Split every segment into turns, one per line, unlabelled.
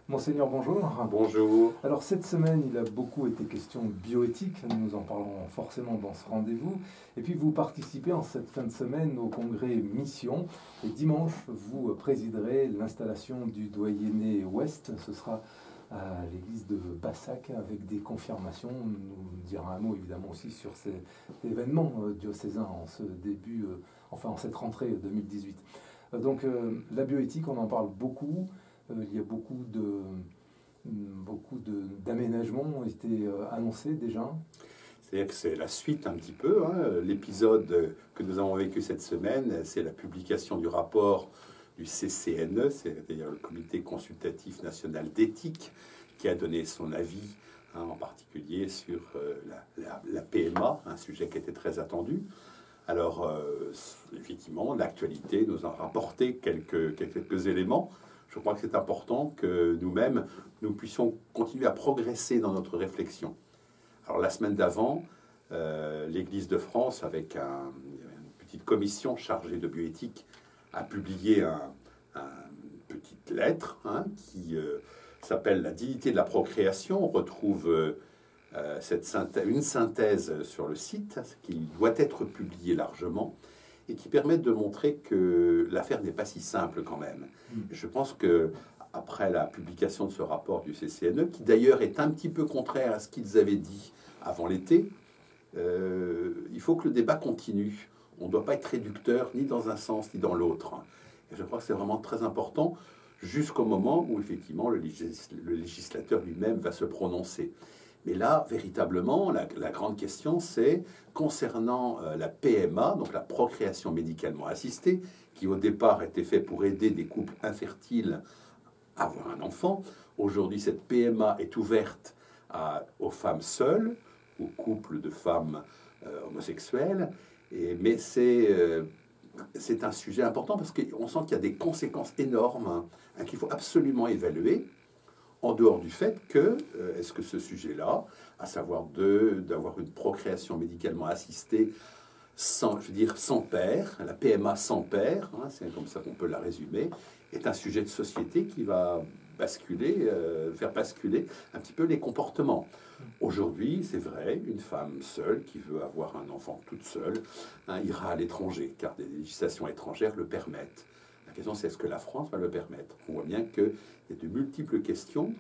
Monseigneur, bonjour.
Bonjour.
Alors cette semaine, il a beaucoup été question de bioéthique, nous en parlons forcément dans ce rendez-vous. Et puis vous participez en cette fin de semaine au congrès Mission. Et dimanche, vous présiderez l'installation du doyenné Ouest. Ce sera à l'église de Bassac avec des confirmations. On nous dira un mot évidemment aussi sur cet événement diocésain en ce début, en cette rentrée 2018. Donc la bioéthique, on en parle beaucoup. Il y a beaucoup d'aménagements ont été annoncés déjà.
C'est-à-dire que c'est la suite un petit peu, hein. L'épisode que nous avons vécu cette semaine, c'est la publication du rapport du CCNE, c'est-à-dire le Comité consultatif national d'éthique, qui a donné son avis, hein, en particulier sur la PMA, un sujet qui était très attendu. Alors, effectivement, l'actualité nous a rapporté quelques éléments. Je crois que c'est important que nous-mêmes, nous puissions continuer à progresser dans notre réflexion. Alors la semaine d'avant, l'Église de France, avec une petite commission chargée de bioéthique, a publié une petite lettre, hein, qui s'appelle « La dignité de la procréation ». On retrouve une synthèse sur le site, qui doit être publiée largement, et qui permettent de montrer que l'affaire n'est pas si simple quand même. Je pense que après la publication de ce rapport du CCNE, qui d'ailleurs est un petit peu contraire à ce qu'ils avaient dit avant l'été, il faut que le débat continue. On ne doit pas être réducteur ni dans un sens ni dans l'autre. Et je crois que c'est vraiment très important jusqu'au moment où effectivement le législateur lui-même va se prononcer. Mais là, véritablement, la grande question, c'est concernant la PMA, donc la procréation médicalement assistée, qui au départ était fait pour aider des couples infertiles à avoir un enfant. Aujourd'hui, cette PMA est ouverte aux femmes seules, aux couples de femmes homosexuelles. Mais c'est un sujet important parce qu'on sent qu'il y a des conséquences énormes, hein, qu'il faut absolument évaluer. En dehors du fait que, est-ce que ce sujet-là, à savoir d'avoir une procréation médicalement assistée sans père, la PMA sans père, hein, c'est comme ça qu'on peut la résumer, est un sujet de société qui va faire basculer un petit peu les comportements. Aujourd'hui, c'est vrai, une femme seule qui veut avoir un enfant toute seule, hein, ira à l'étranger, car des législations étrangères le permettent. La question, c'est est-ce que la France va le permettre? On voit bien qu'il y a de multiples questions.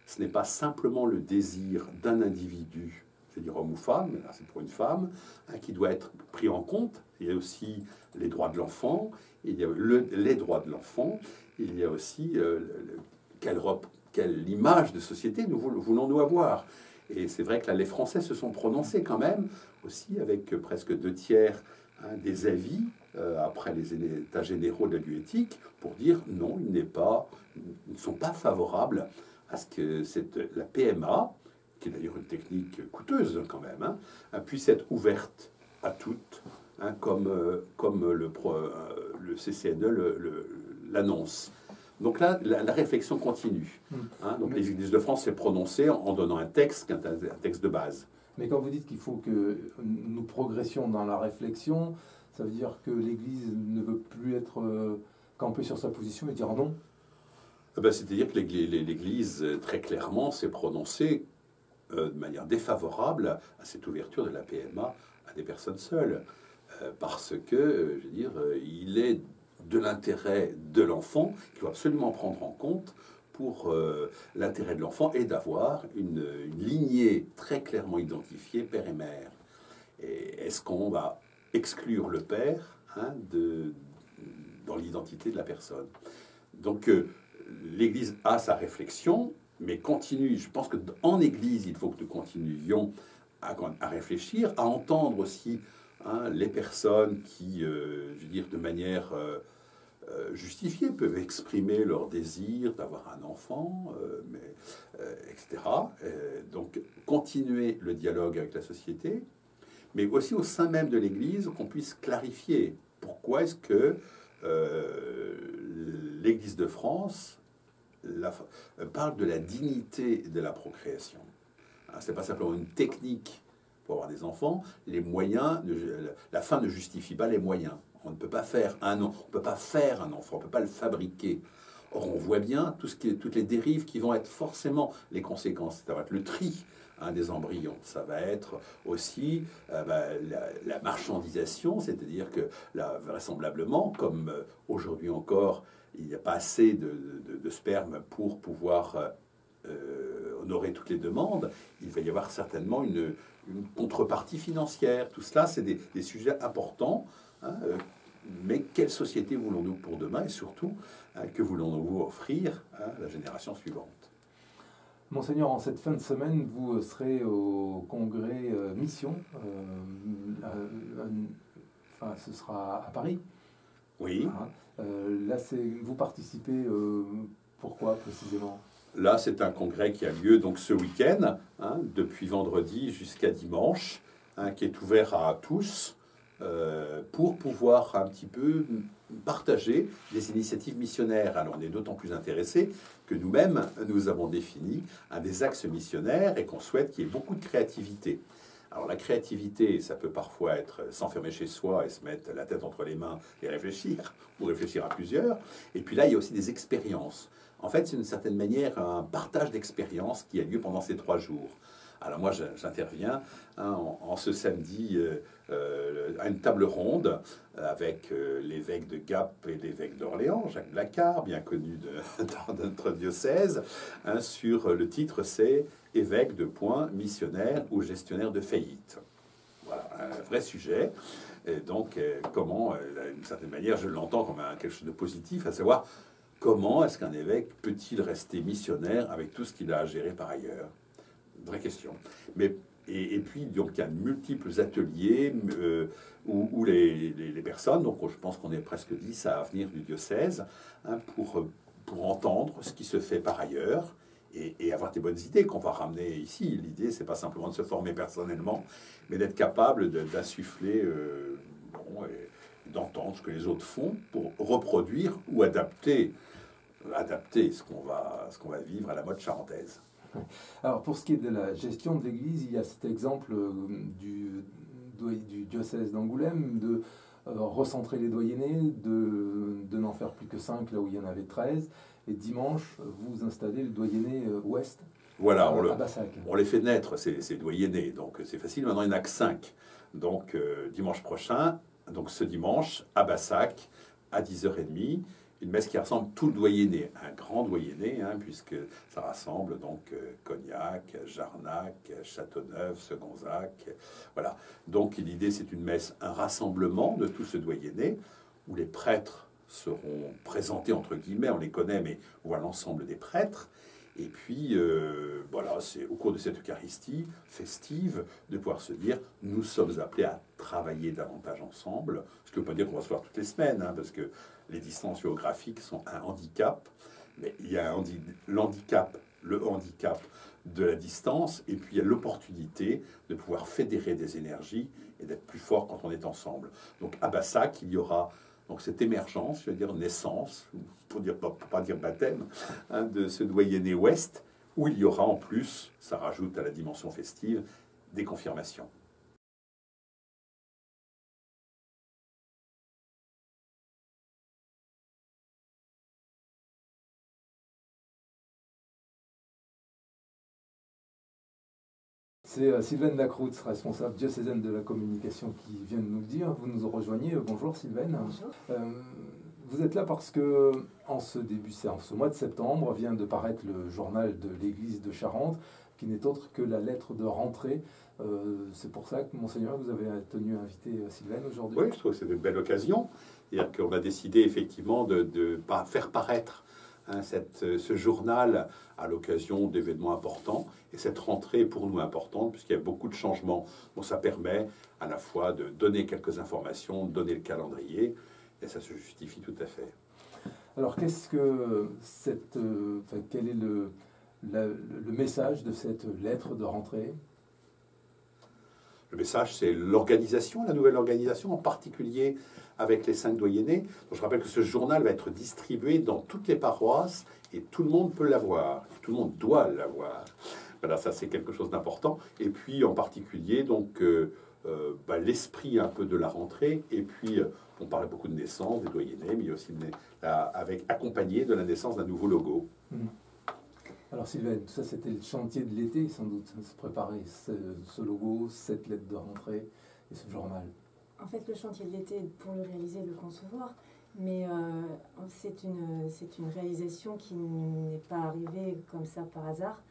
Ce n'est pas simplement le désir d'un individu, je veux dire homme ou femme, mais là c'est pour une femme, hein, qui doit être pris en compte. Il y a aussi les droits de l'enfant, il y a les droits de l'enfant, il y a aussi quelle image de société nous voulons-nous avoir. Et c'est vrai que là, les Français se sont prononcés quand même, aussi avec presque 2/3, hein, des avis après les états généraux de la bioéthique, pour dire non, ils ne sont pas favorables à ce que la PMA, qui est d'ailleurs une technique coûteuse quand même, hein, puisse être ouverte à toutes, hein, comme le CCNE l'annonce. Donc là, la réflexion continue. Hein. Donc l'Église de France s'est prononcée en donnant un texte, qui est un texte de base.
Mais quand vous dites qu'il faut que nous progressions dans la réflexion, ça veut dire que l'Église ne veut plus être campée sur sa position et dire non?
C'est-à-dire que l'Église, très clairement, s'est prononcée de manière défavorable à cette ouverture de la PMA à des personnes seules. Parce que, je veux dire, il est de l'intérêt de l'enfant qu'il faut absolument prendre en compte pour l'intérêt de l'enfant et d'avoir une lignée très clairement identifiée, père et mère. Et est-ce qu'on va exclure le père, hein, dans l'identité de la personne? Donc l'Église a sa réflexion, mais continue. Je pense qu'en Église, il faut que nous continuions à réfléchir, à entendre aussi, hein, les personnes qui, je veux dire, de manière justifiée, peuvent exprimer leur désir d'avoir un enfant, etc. Donc continuer le dialogue avec la société, mais aussi au sein même de l'Église, qu'on puisse clarifier pourquoi est-ce que l'Église de France parle de la dignité de la procréation. Ce n'est pas simplement une technique pour avoir des enfants. Les moyens, la fin ne justifie pas les moyens. On ne peut pas faire un enfant, on ne peut pas le fabriquer. Or, on voit bien toutes les dérives qui vont être forcément les conséquences. Ça va être le tri des embryons. Ça va être aussi la marchandisation, c'est-à-dire que là, vraisemblablement, comme aujourd'hui encore, il n'y a pas assez de sperme pour pouvoir honorer toutes les demandes, il va y avoir certainement une contrepartie financière. Tout cela, c'est des sujets importants. Mais quelle société voulons-nous pour demain et surtout, que voulons-nous offrir à la génération suivante?
Monseigneur, en cette fin de semaine, vous serez au congrès Mission. Enfin, ce sera à Paris.
Oui.
Là, vous participez, pourquoi précisément?
Là, c'est un congrès qui a lieu donc ce week-end, depuis vendredi jusqu'à dimanche, qui est ouvert à tous pour pouvoir un petit peu partager des initiatives missionnaires. Alors, on est d'autant plus intéressés que nous-mêmes, nous avons défini des axes missionnaires et qu'on souhaite qu'il y ait beaucoup de créativité. Alors la créativité, ça peut parfois être s'enfermer chez soi et se mettre la tête entre les mains et réfléchir, ou réfléchir à plusieurs. Et puis là, il y a aussi des expériences. En fait, c'est d'une certaine manière un partage d'expériences qui a lieu pendant ces 3 jours. Alors moi, j'interviens en ce samedi à une table ronde avec l'évêque de Gap et l'évêque d'Orléans, Jacques Blacard, bien connu dans notre diocèse, sur le titre, c'est « Évêque de point, missionnaire ou gestionnaire de faillite ». Voilà, un vrai sujet. Et donc, comment, d'une certaine manière, je l'entends comme quelque chose de positif, à savoir comment est-ce qu'un évêque peut-il rester missionnaire avec tout ce qu'il a à gérer par ailleurs? Vraie question. Mais, et puis, donc, il y a multiples ateliers où les personnes, donc je pense qu'on est presque 10 à venir du diocèse, pour entendre ce qui se fait par ailleurs et avoir des bonnes idées qu'on va ramener ici. L'idée, c'est pas simplement de se former personnellement, mais d'être capable d'insuffler, d'entendre ce que les autres font pour reproduire ou adapter ce qu'on va vivre à la mode charentaise.
Alors, pour ce qui est de la gestion de l'Église, il y a cet exemple du diocèse d'Angoulême de recentrer les doyennés, de n'en faire plus que 5 là où il y en avait 13. Et dimanche, vous installez le doyenné ouest
voilà,
à Bassac.
On les fait naître, ces doyennés, donc c'est facile. Maintenant, il n'y en a que 5. Donc, dimanche prochain, donc ce dimanche, à Bassac, à 10h30, une messe qui rassemble tout le doyenné, un grand doyenné, puisque ça rassemble donc Cognac, Jarnac, Châteauneuf, Segonzac, voilà. Donc l'idée, c'est une messe, un rassemblement de tout ce doyenné, où les prêtres seront présentés, entre guillemets, on les connaît, mais on voit l'ensemble des prêtres. Et puis, voilà, c'est au cours de cette Eucharistie festive de pouvoir se dire, nous sommes appelés à travailler davantage ensemble, ce qui ne veut pas dire qu'on va se voir toutes les semaines, parce que les distances géographiques sont un handicap, mais il y a le handicap de la distance, et puis il y a l'opportunité de pouvoir fédérer des énergies et d'être plus fort quand on est ensemble. Donc à Bassac, il y aura donc cette émergence, je veux dire naissance, pour pas dire baptême, de ce doyenné ouest, où il y aura en plus, ça rajoute à la dimension festive, des confirmations.
C'est Sylvaine Lacroute, responsable diocésaine de la communication, qui vient de nous le dire. Vous nous rejoignez. Bonjour Sylvaine.
Bonjour.
Vous êtes là parce que en ce mois de septembre vient de paraître le journal de l'Église de Charente, qui n'est autre que la lettre de rentrée. C'est pour ça que, Monseigneur, vous avez tenu à inviter Sylvaine aujourd'hui.
Oui, je trouve que c'est une belle occasion. C'est-à-dire qu'on a décidé effectivement de faire paraître ce journal à l'occasion d'événements importants. Et cette rentrée est pour nous importante, puisqu'il y a beaucoup de changements. Bon, ça permet à la fois de donner quelques informations, de donner le calendrier, et ça se justifie tout à fait.
Alors, qu'est-ce que quel est le message de cette lettre de rentrée?
Le message, c'est l'organisation, la nouvelle organisation, en particulier avec les 5 doyennés. Donc, je rappelle que ce journal va être distribué dans toutes les paroisses et tout le monde peut l'avoir. Tout le monde doit l'avoir. Voilà, ça c'est quelque chose d'important. Et puis en particulier, donc, l'esprit un peu de la rentrée. Et puis, on parlait beaucoup de naissance, des doyennés, mais il y a aussi accompagné de la naissance d'un nouveau logo.
Alors Sylvaine, ça c'était le chantier de l'été sans doute, se préparer ce logo, cette lettre de rentrée et ce journal.
En fait, le chantier de l'été, pour le réaliser, le concevoir, mais c'est une réalisation qui n'est pas arrivée comme ça par hasard.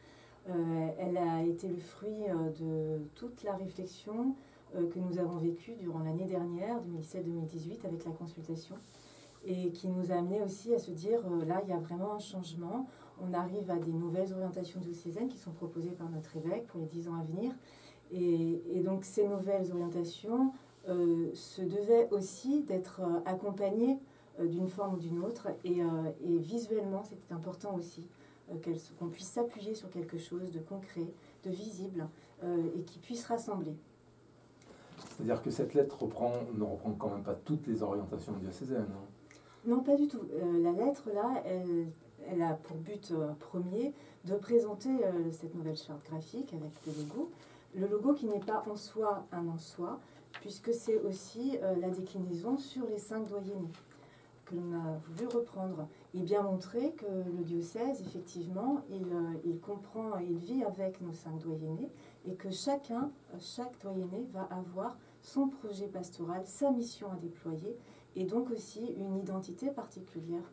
Elle a été le fruit de toute la réflexion que nous avons vécue durant l'année dernière, 2017-2018, avec la consultation, et qui nous a amené aussi à se dire, là, il y a vraiment un changement. On arrive à des nouvelles orientations diocésaines qui sont proposées par notre évêque pour les 10 ans à venir. Et donc, ces nouvelles orientations se devaient aussi d'être accompagnées d'une forme ou d'une autre. Et visuellement, c'était important aussi qu'on puisse s'appuyer sur quelque chose de concret, de visible, et qui puisse rassembler.
C'est-à-dire que cette lettre ne reprend quand même pas toutes les orientations diocésaines. Hein.
Non, pas du tout. La lettre, là, elle a pour but premier de présenter cette nouvelle charte graphique avec le logo. Le logo qui n'est pas en soi un en soi, puisque c'est aussi la déclinaison sur les 5 doyennés que l'on a voulu reprendre et bien montrer que le diocèse, effectivement, il comprend et il vit avec nos 5 doyennés et que chaque doyenné va avoir son projet pastoral, sa mission à déployer et donc aussi une identité particulière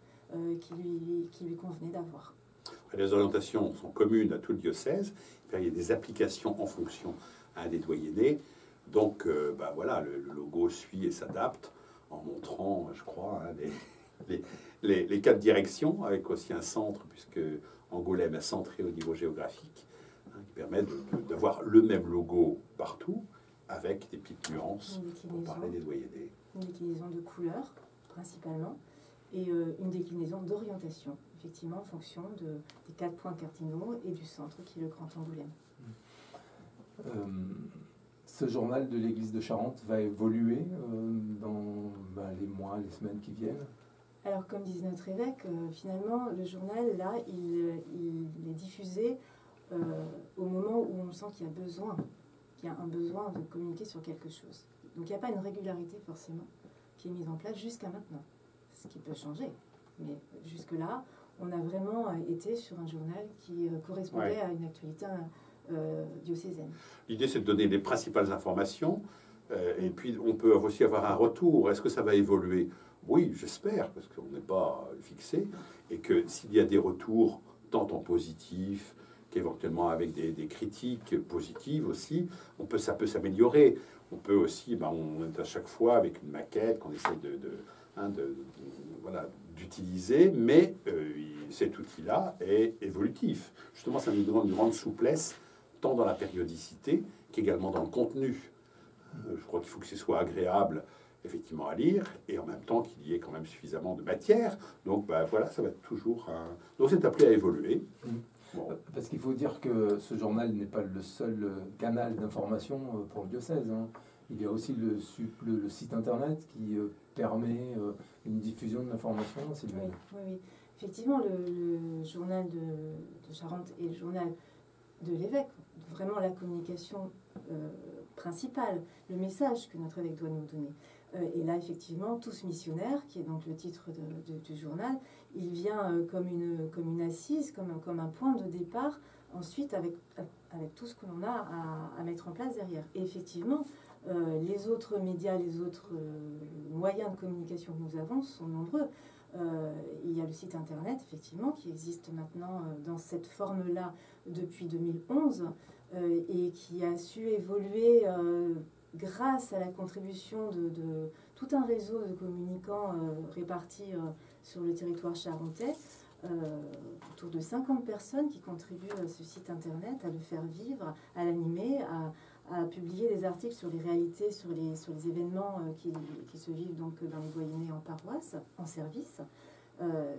qui lui convenait d'avoir.
Les orientations sont communes à tout le diocèse. Il y a des applications en fonction des doyennés. Donc, voilà, le logo suit et s'adapte en montrant, je crois, les 4 directions, avec aussi un centre, puisque Angoulême est centré au niveau géographique, qui permet d'avoir le même logo partout, avec des petites nuances pour parler des doyennés.
Une déclinaison de couleurs, principalement, et une déclinaison d'orientation, effectivement, en fonction des 4 points cardinaux et du centre qui est le Grand Angoulême.
Ce journal de l'Église de Charente va évoluer dans les mois, les semaines qui viennent.
Alors, comme disait notre évêque, finalement, le journal, là, il est diffusé au moment où on sent qu'il y a un besoin de communiquer sur quelque chose. Donc, il n'y a pas une régularité, forcément, qui est mise en place jusqu'à maintenant, ce qui peut changer. Mais jusque-là, on a vraiment été sur un journal qui correspondait à une actualité diocésaine.
L'idée, c'est de donner les principales informations, et puis on peut aussi avoir un retour. Est-ce que ça va évoluer? Oui, j'espère, parce qu'on n'est pas fixé, et que s'il y a des retours, tant en positif qu'éventuellement avec des critiques positives aussi, ça peut s'améliorer. On peut aussi, on est à chaque fois avec une maquette qu'on essaie d'utiliser, mais cet outil-là est évolutif. Justement, ça nous demande une grande souplesse, tant dans la périodicité qu'également dans le contenu. Je crois qu'il faut que ce soit agréable, effectivement, à lire, et en même temps qu'il y ait quand même suffisamment de matière. Donc, voilà, ça va être toujours Donc, c'est appelé à évoluer.
Bon. Parce qu'il faut dire que ce journal n'est pas le seul canal d'information pour le diocèse. Hein. Il y a aussi le site internet qui permet une diffusion de l'information.
Oui. Effectivement, le journal de Charente et le journal de l'évêque, vraiment la communication principale, le message que notre évêque doit nous donner. Et là, effectivement, Tous missionnaires, qui est donc le titre du journal, il vient comme une assise, comme un point de départ, ensuite avec tout ce que l'on a à mettre en place derrière. Et effectivement, les autres médias, les autres moyens de communication que nous avons sont nombreux. Il y a le site internet, effectivement, qui existe maintenant dans cette forme-là depuis 2011 et qui a su évoluer grâce à la contribution de tout un réseau de communicants répartis sur le territoire charentais, autour de 50 personnes qui contribuent à ce site internet, à le faire vivre, à l'animer, à publier des articles sur les réalités, sur les événements qui se vivent donc dans les doyennés en paroisse, en service.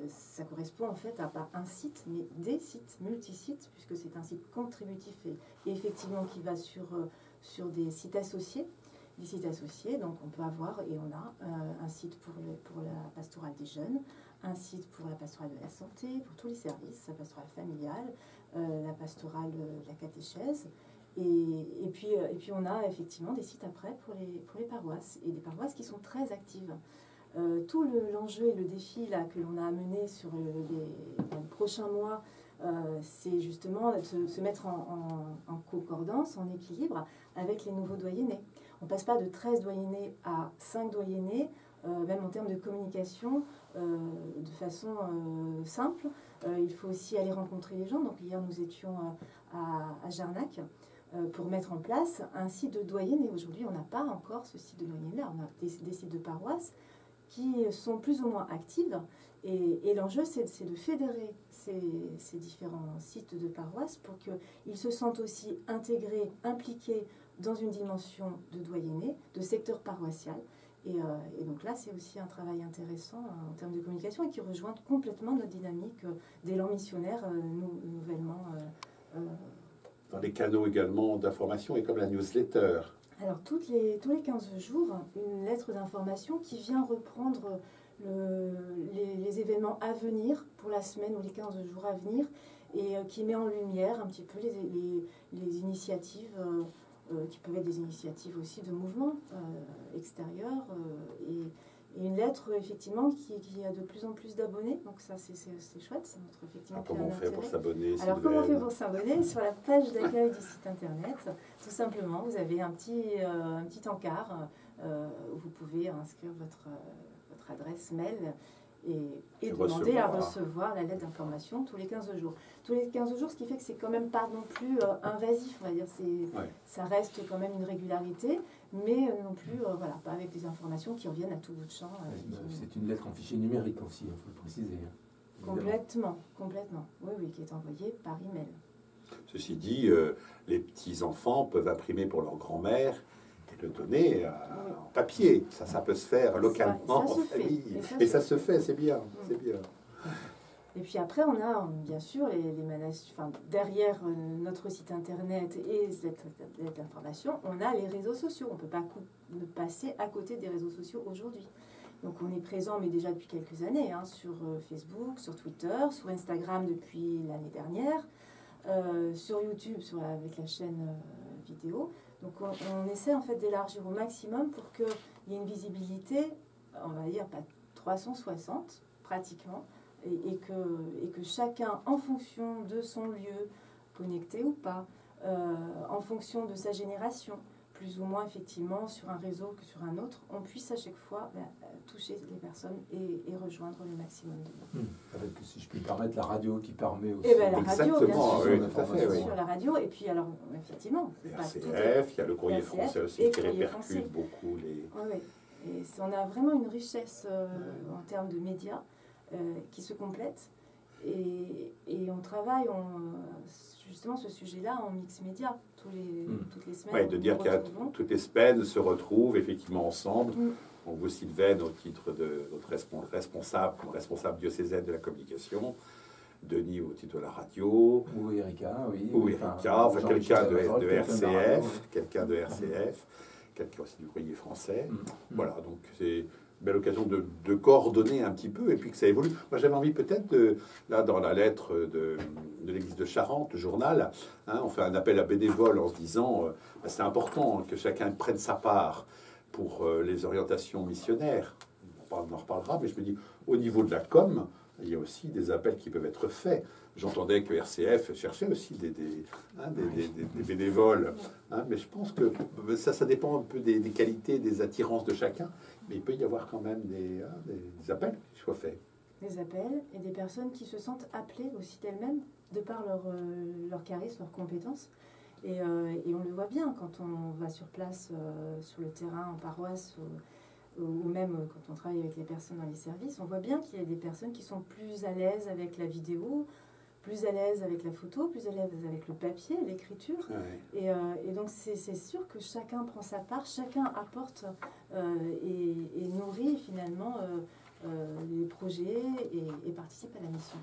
Ça correspond en fait à pas un site, mais des sites, multi-sites, puisque c'est un site contributif et effectivement qui va sur des sites associés. Des sites associés, donc on peut avoir, et on a un site pour la pastorale des jeunes, un site pour la pastorale de la santé, pour tous les services, la pastorale familiale, la pastorale de la catéchèse, Et puis on a effectivement des sites après pour les paroisses, et des paroisses qui sont très actives. Tout l'enjeu et le défi là, que l'on a amené sur les prochains mois, c'est justement de se mettre en concordance, en équilibre avec les nouveaux doyennés. On ne passe pas de 13 doyennés à 5 doyennés, même en termes de communication, de façon simple. Il faut aussi aller rencontrer les gens. Donc hier, nous étions à Jarnac pour mettre en place un site de doyennés. Aujourd'hui, on n'a pas encore ce site de doyennés-là. On a des sites de paroisses qui sont plus ou moins actives. Et l'enjeu, c'est de fédérer ces différents sites de paroisses pour qu'ils se sentent aussi intégrés, impliqués dans une dimension de doyenné, de secteur paroissial. Et donc là, c'est aussi un travail intéressant en termes de communication et qui rejoint complètement notre dynamique d'élan missionnaire nouvellement.
Dans les canaux également d'information et comme la newsletter.
Alors, tous les 15 jours, une lettre d'information qui vient reprendre les événements à venir pour la semaine ou les 15 jours à venir et qui met en lumière un petit peu les initiatives qui peuvent être des initiatives aussi de mouvements extérieurs et une lettre effectivement qui a de plus en plus d'abonnés, donc ça c'est chouette, ça montre effectivement
comment on fait pour s'abonner?
Alors comment on fait pour s'abonner? Sur la page d'accueil du site internet, tout simplement vous avez un petit encart où vous pouvez inscrire votre adresse mail et demander à recevoir la lettre d'information tous les 15 jours. Tous les 15 jours, ce qui fait que c'est quand même pas non plus invasif, on va dire. Ça reste quand même une régularité, mais non plus voilà, pas avec des informations qui reviennent à tout bout de champ.
C'est une lettre en fichier numérique aussi, il faut le préciser.
Complètement. Oui, qui est envoyée par email.
Ceci dit, les petits-enfants peuvent imprimer pour leur grand-mère le donner en papier. Ça peut se faire localement, en famille. Et ça se fait, c'est bien. C'est bien.
Et puis après, on a bien sûr derrière notre site internet et cette information, on a les réseaux sociaux. On ne peut pas passer à côté des réseaux sociaux aujourd'hui. Donc on est présent, mais déjà depuis quelques années, sur Facebook, sur Twitter, sur Instagram depuis l'année dernière, sur YouTube avec la chaîne vidéo. Donc on essaie en fait d'élargir au maximum pour qu'il y ait une visibilité, on va dire pas 360 pratiquement, et que chacun, en fonction de son lieu, connecté ou pas, en fonction de sa génération, plus ou moins effectivement sur un réseau que sur un autre, on puisse à chaque fois toucher les personnes et rejoindre le maximum de monde.
Avec, si je puis me permettre, la radio qui permet aussi.
Et la radio, bien sûr,
oui, tout à fait, oui.
Sur la radio, et puis alors, effectivement...
RCF, il y a le courrier français aussi qui répercute beaucoup les...
Oui. Et on a vraiment une richesse en termes de médias qui se complètent. Et on travaille justement ce sujet-là en mix média toutes les semaines.
Oui, de dire que toutes les semaines se retrouvent effectivement ensemble. On vous Sylvaine au titre de notre responsable diocésaine de la communication, Denis au titre de la radio,
ou Erika, oui.
Ou Erika, enfin quelqu'un de RCF, quelqu'un aussi du courrier français. Voilà, donc c'est une belle occasion de coordonner un petit peu et puis que ça évolue. Moi j'avais envie peut-être, là dans la lettre de l'église de Charente, le journal, on fait un appel à bénévoles en se disant c'est important que chacun prenne sa part pour les orientations missionnaires. On en reparlera, mais je me dis, au niveau de la com, il y a aussi des appels qui peuvent être faits. J'entendais que RCF cherchait aussi des bénévoles, mais je pense que ça dépend un peu des qualités, des attirances de chacun, mais il peut y avoir quand même des appels qui soient faits.
Des appels et des personnes qui se sentent appelées aussi d'elles-mêmes, de par leur charisme, leurs compétences. Et on le voit bien quand on va sur place, sur le terrain, en paroisse, ou même quand on travaille avec les personnes dans les services, on voit bien qu'il y a des personnes qui sont plus à l'aise avec la vidéo, plus à l'aise avec la photo, plus à l'aise avec le papier, l'écriture. Ouais. Et donc c'est sûr que chacun prend sa part, chacun apporte et nourrit finalement les projets et participe à la mission.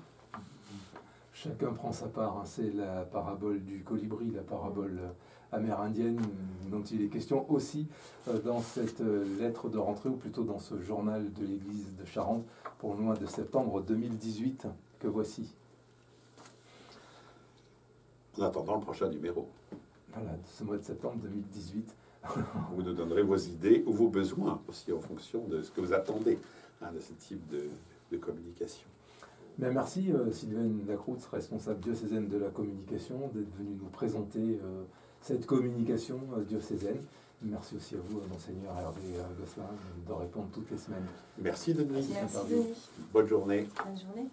Chacun prend sa part, c'est la parabole du colibri, la parabole amérindienne dont il est question aussi dans cette lettre de rentrée, ou plutôt dans ce journal de l'église de Charente pour le mois de septembre 2018 que voici.
En attendant le prochain numéro.
Voilà, de ce mois de septembre 2018.
Vous nous donnerez vos idées ou vos besoins aussi en fonction de ce que vous attendez de ce type de communication.
Bien, merci Sylvaine Lacroute, responsable diocésaine de la communication, d'être venue nous présenter cette communication diocésaine. Merci aussi à vous, Monseigneur Hervé Gosselin, de répondre toutes les semaines.
Merci Denis.
Merci Denis.
Bonne journée.
Bonne journée.